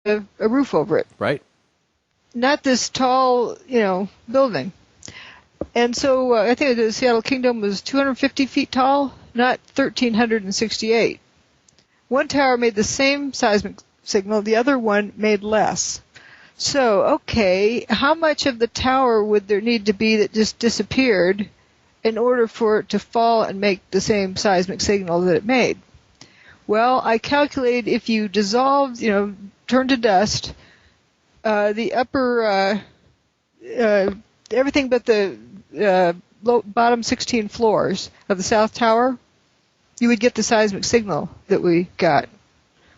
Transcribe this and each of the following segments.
a roof over it. Right. Not this tall, building. And so I think the Seattle Kingdom was 250 feet tall, not 1,368. One tower made the same seismic signal, the other one made less. So, okay, how much of the tower would there need to be that just disappeared in order for it to fall and make the same seismic signal that it made? Well, I calculated if you dissolved, turn to dust, the upper, everything but the bottom 16 floors of the South Tower, you would get the seismic signal that we got.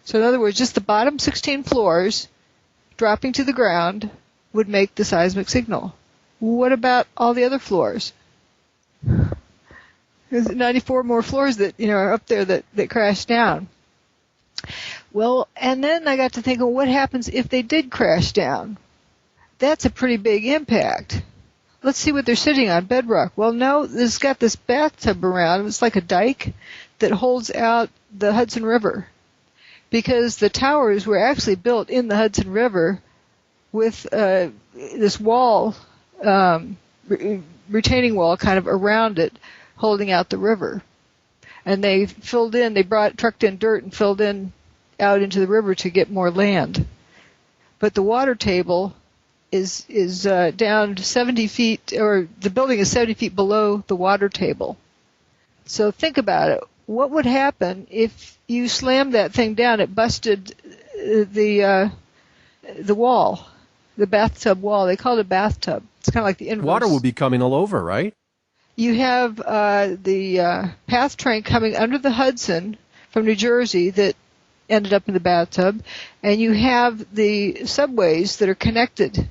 So in other words, just the bottom 16 floors dropping to the ground would make the seismic signal. What about all the other floors? There's 94 more floors that are up there that crashed down. Well, and then I got to think, what happens if they did crash down? That's a pretty big impact. Let's see what they're sitting on, bedrock. Well, no, it's got this bathtub around. It's like a dike that holds out the Hudson River, because the towers were actually built in the Hudson River with this wall, retaining wall kind of around it, holding out the river. And they trucked in dirt and filled in out into the river to get more land. But the water table is down 70 feet, or the building is 70 feet below the water table. So think about it. What would happen if you slammed that thing down? It busted the wall, the bathtub wall. They call it a bathtub. It's kind of like the inverse. Water would be coming all over, right? You have the PATH train coming under the Hudson from New Jersey that ended up in the bathtub, and you have the subways that are connected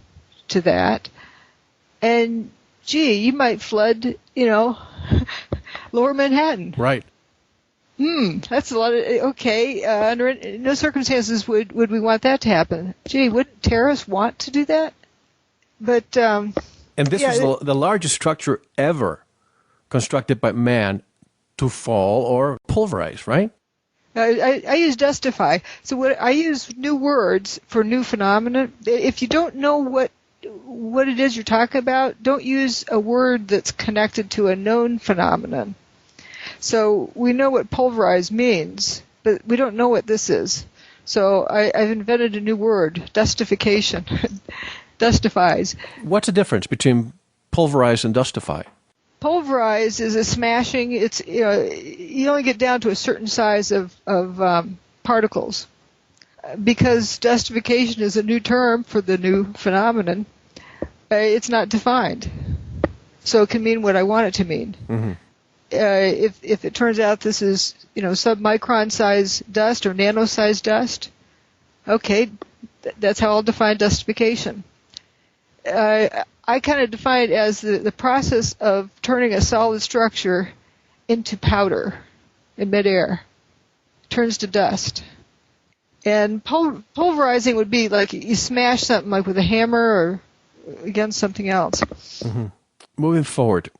to that. And, you might flood, lower Manhattan. Right. That's a lot of, okay, under no circumstances would we want that to happen. Would terrorists want to do that? But, and this was the largest structure ever constructed by man to fall or pulverize, right? I use dustify. So I use new words for new phenomena. If you don't know what it is you're talking about, don't use a word that's connected to a known phenomenon. So we know what pulverize means, but we don't know what this is. So I've invented a new word, dustification. Dustifies. What's the difference between pulverize and dustify? Pulverize is a smashing. It's you only get down to a certain size of particles. Because dustification is a new term for the new phenomenon, it's not defined. So it can mean what I want it to mean. Mm-hmm. If it turns out this is submicron size dust or nano size dust, okay, that's how I'll define dustification. I kind of define it as the process of turning a solid structure into powder in midair. Turns to dust. And pulverizing would be like you smash something like with a hammer or against something else. Mm-hmm. Moving forward,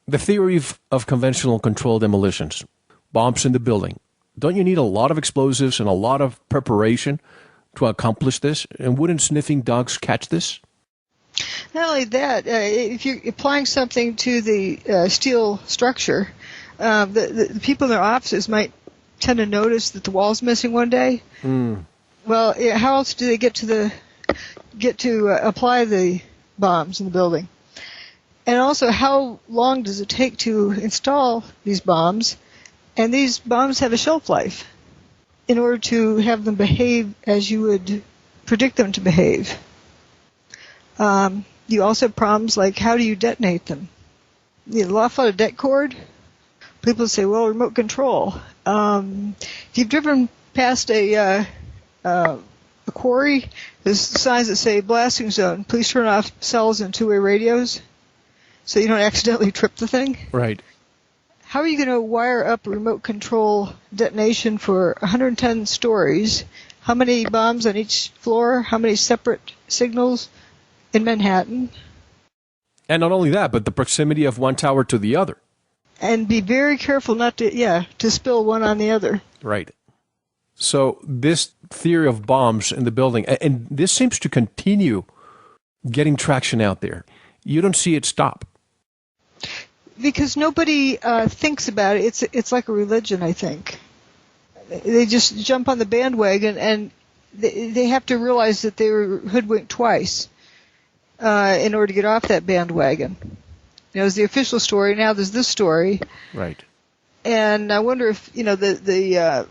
the theory of conventional controlled demolitions, bombs in the building. Don't you need a lot of explosives and a lot of preparation to accomplish this? And wouldn't sniffing dogs catch this? Not only that, if you're applying something to the steel structure, the people in their offices might tend to notice that the wall's missing one day. Well, how else do they get to apply the bombs in the building? And also, how long does it take to install these bombs? And these bombs have a shelf life in order to have them behave as you would predict them to behave. You also have problems like, how do you detonate them? You loft out a det cord. People say, well, remote control. If you've driven past a quarry, there's signs that say blasting zone. Please turn off cells and two-way radios so you don't accidentally trip the thing. Right. How are you going to wire up a remote control detonation for 110 stories? How many bombs on each floor? How many separate signals in Manhattan? And not only that, but the proximity of one tower to the other. And be very careful not to spill one on the other. Right. So this theory of bombs in the building, and this seems to continue getting traction out there. You don't see it stop. Because nobody thinks about it. It's like a religion, I think. They just jump on the bandwagon, and they have to realize that they were hoodwinked twice in order to get off that bandwagon. There's the official story. Now there's this story. Right. And I wonder if the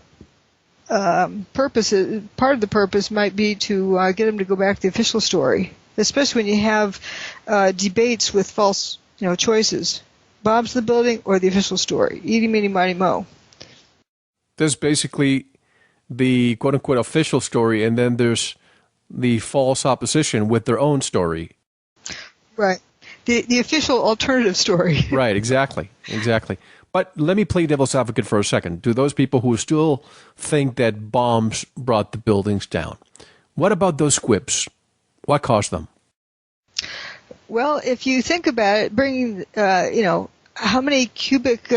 purpose, part of the purpose might be to get them to go back to the official story, especially when you have debates with false choices. Bombs in the building or the official story. Eeny, meeny, miny, mo. There's basically the quote-unquote official story, and then there's the false opposition with their own story. Right. The official alternative story. Right, exactly. But let me play devil's advocate for a second. To those people who still think that bombs brought the buildings down, what about those squibs? What caused them? Well, if you think about it, bringing, how many cubic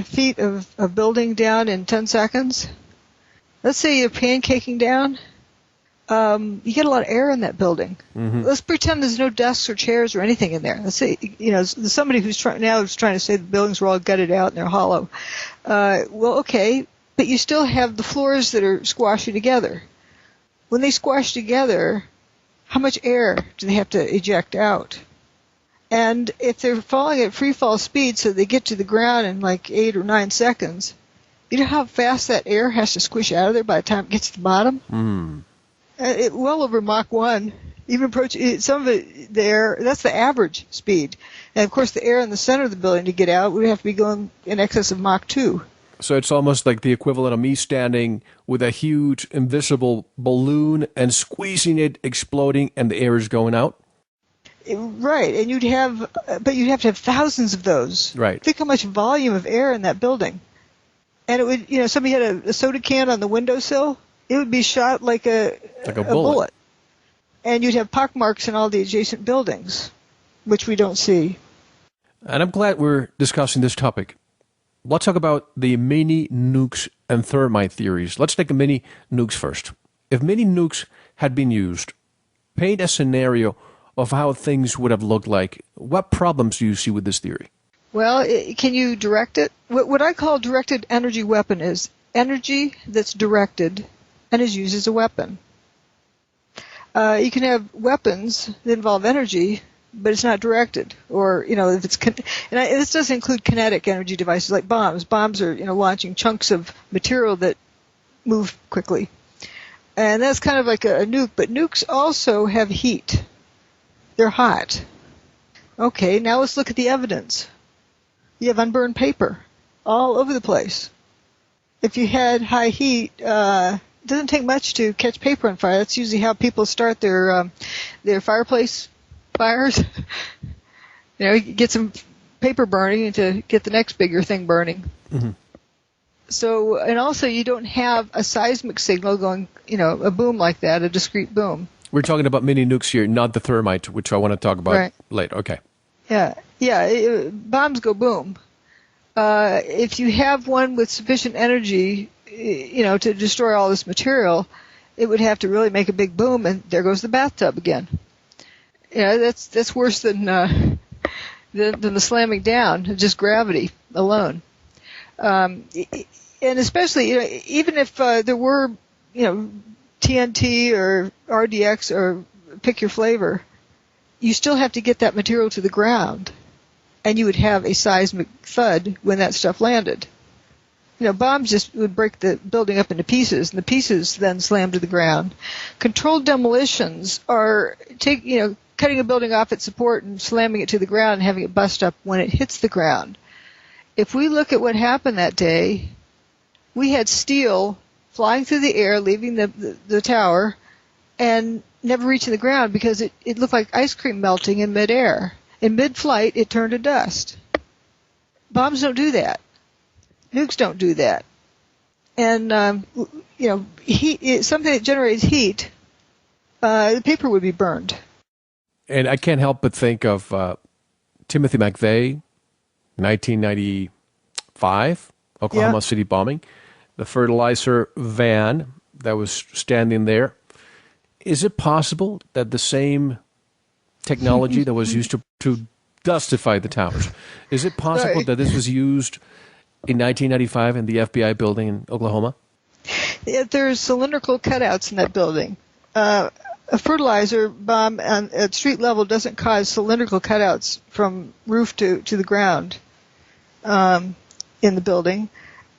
feet of building down in 10 seconds? Let's say you're pancaking down. You get a lot of air in that building. Mm-hmm. Let's pretend there's no desks or chairs or anything in there. Let's say, somebody who's trying to say the buildings were all gutted out and they're hollow. Well, okay, but you still have the floors that are squashy together. When they squash together, how much air do they have to eject out? And if they're falling at free fall speed, so they get to the ground in like 8 or 9 seconds, you know how fast that air has to squish out of there by the time it gets to the bottom? Well over Mach 1. Even approaching some of it, the air, that's the average speed. And of course, the air in the center of the building to get out would have to be going in excess of Mach 2. So it's almost like the equivalent of me standing with a huge invisible balloon and squeezing it, exploding, and the air is going out? Right, and you'd have to have thousands of those. Right. Think how much volume of air in that building. And it would, somebody had a soda can on the windowsill, it would be shot like a bullet. And you'd have pockmarks in all the adjacent buildings, which we don't see. And I'm glad we're discussing this topic. Let's talk about the mini nukes and thermite theories. Let's take the mini nukes first. If mini nukes had been used, paint a scenario of how things would have looked like. What problems do you see with this theory? Well, can you direct it? What I call directed energy weapon is energy that's directed and is used as a weapon. You can have weapons that involve energy, but it's not directed. Or, if it's... this does include kinetic energy devices like bombs. Bombs are, launching chunks of material that move quickly. And that's kind of like a nuke. But nukes also have heat. They're hot. Okay, now let's look at the evidence. You have unburned paper all over the place. If you had high heat, it doesn't take much to catch paper on fire. That's usually how people start their fireplace fires. Get some paper burning to get the next bigger thing burning. Mm-hmm. So, and also you don't have a seismic signal going, a boom like that, a discrete boom. We're talking about mini nukes here, not the thermite, which I want to talk about later. Okay. Yeah. Bombs go boom. If you have one with sufficient energy, to destroy all this material, it would have to really make a big boom, and there goes the bathtub again. That's worse than the slamming down, just gravity alone. And especially, even if there were, TNT or RDX or pick your flavor, you still have to get that material to the ground, and you would have a seismic thud when that stuff landed. Bombs just would break the building up into pieces, and the pieces then slam to the ground. Controlled demolitions are cutting a building off its support and slamming it to the ground and having it bust up when it hits the ground. If we look at what happened that day, we had steel flying through the air, leaving the tower, and never reaching the ground because it looked like ice cream melting in midair. In mid-flight, it turned to dust. Bombs don't do that. Nukes don't do that. And, heat, something that generates heat, the paper would be burned. And I can't help but think of Timothy McVeigh, 1995, Oklahoma City bombing. The fertilizer van that was standing there. Is it possible that the same technology that was used to dustify the towers, is it possible that this was used in 1995 in the FBI building in Oklahoma? Yeah, there's cylindrical cutouts in that building. A fertilizer bomb at street level doesn't cause cylindrical cutouts from roof to the ground in the building.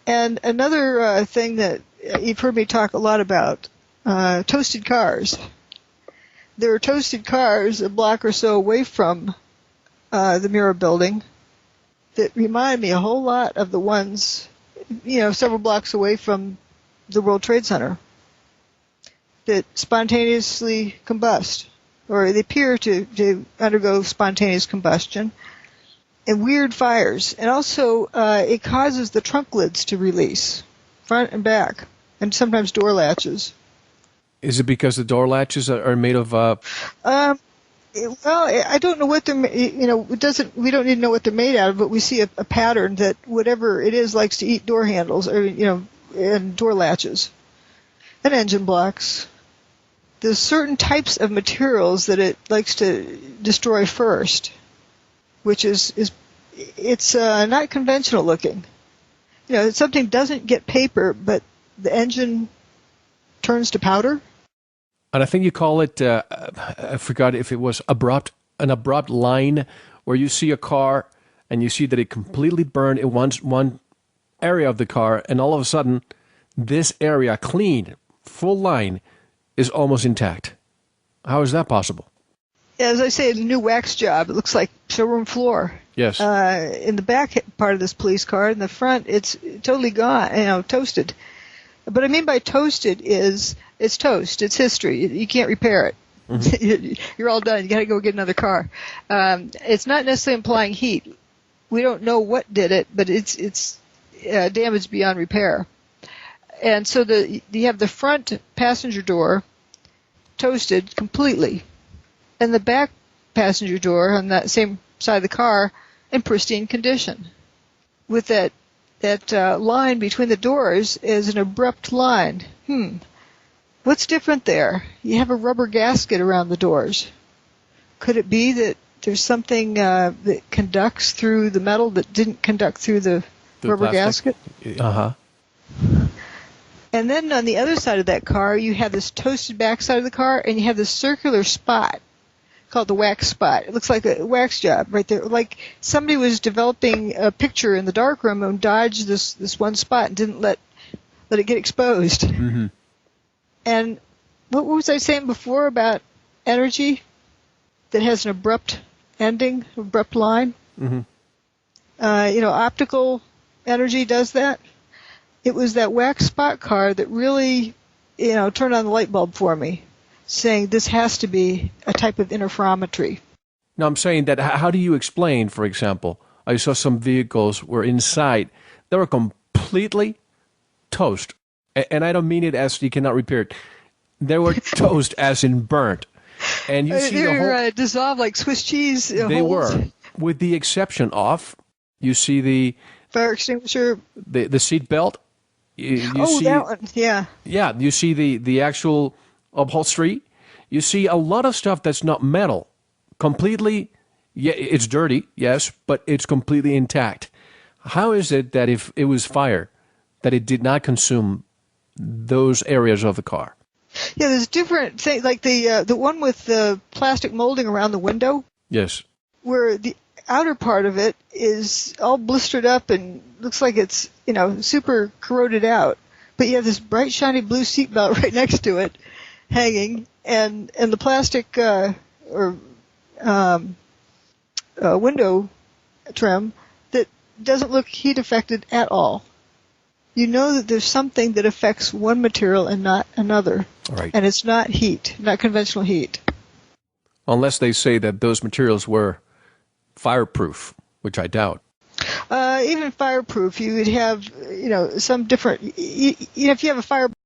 And another thing that you've heard me talk a lot about, toasted cars. There are toasted cars a block or so away from the Mirror building that remind me a whole lot of the ones, several blocks away from the World Trade Center that spontaneously combust, or they appear to undergo spontaneous combustion, and weird fires. And also, it causes the trunk lids to release, front and back, and sometimes door latches. Is it because the door latches are made of? Well, I don't know what they're. It doesn't. We don't need to know what they're made out of, but we see a pattern that whatever it is likes to eat door handles, or and door latches, and engine blocks. There's certain types of materials that it likes to destroy first, which it's not conventional looking. Something doesn't get paper, but the engine turns to powder. And I think you call it, I forgot if it was an abrupt line, where you see a car and you see that it completely burned in one area of the car, and all of a sudden, this area, clean, full line, is almost intact. How is that possible? As I say, the new wax job, it looks like showroom floor. Yes. In the back part of this police car, in the front, it's totally gone, toasted. What I mean by toasted is it's toast. It's history. You can't repair it. Mm-hmm. You're all done. You got to go get another car. It's not necessarily implying heat. We don't know what did it, but it's damage beyond repair. And so you have the front passenger door toasted completely, and the back passenger door on that same side of the car in pristine condition, with that line between the doors is an abrupt line. What's different there? You have a rubber gasket around the doors. Could it be that there's something that conducts through the metal that didn't conduct through the rubber plastic gasket? Uh-huh. And then on the other side of that car, you have this toasted back side of the car, and you have this circular spot called the wax spot. It looks like a wax job right there. Like somebody was developing a picture in the darkroom and dodged this one spot and didn't let it get exposed. Mm-hmm. And what was I saying before about energy that has an abrupt ending, abrupt line? Mm-hmm. Optical energy does that. It was that wax spot car that really, turned on the light bulb for me, saying this has to be a type of interferometry. Now, I'm saying that, how do you explain, for example, I saw some vehicles were inside, they were completely toast. And I don't mean it as you cannot repair it. They were toast as in burnt. And you see they were dissolved like Swiss cheese. They holes. were, with the exception of, you see the fire extinguisher, the seat belt. You see, that one, yeah. Yeah, you see the actual upholstery. You see a lot of stuff that's not metal. Completely, yeah, it's dirty, yes, but it's completely intact. How is it that if it was fire, that it did not consume those areas of the car? Yeah, there's different things, like the one with the plastic molding around the window. Yes. Where the outer part of it is all blistered up and looks like it's, super corroded out. But you have this bright, shiny blue seatbelt right next to it, hanging, and the plastic window trim that doesn't look heat affected at all. You know that there's something that affects one material and not another. Right. And it's not heat, not conventional heat. Unless they say that those materials were fireproof, which I doubt. Even fireproof, you would have, some different, if you have a fire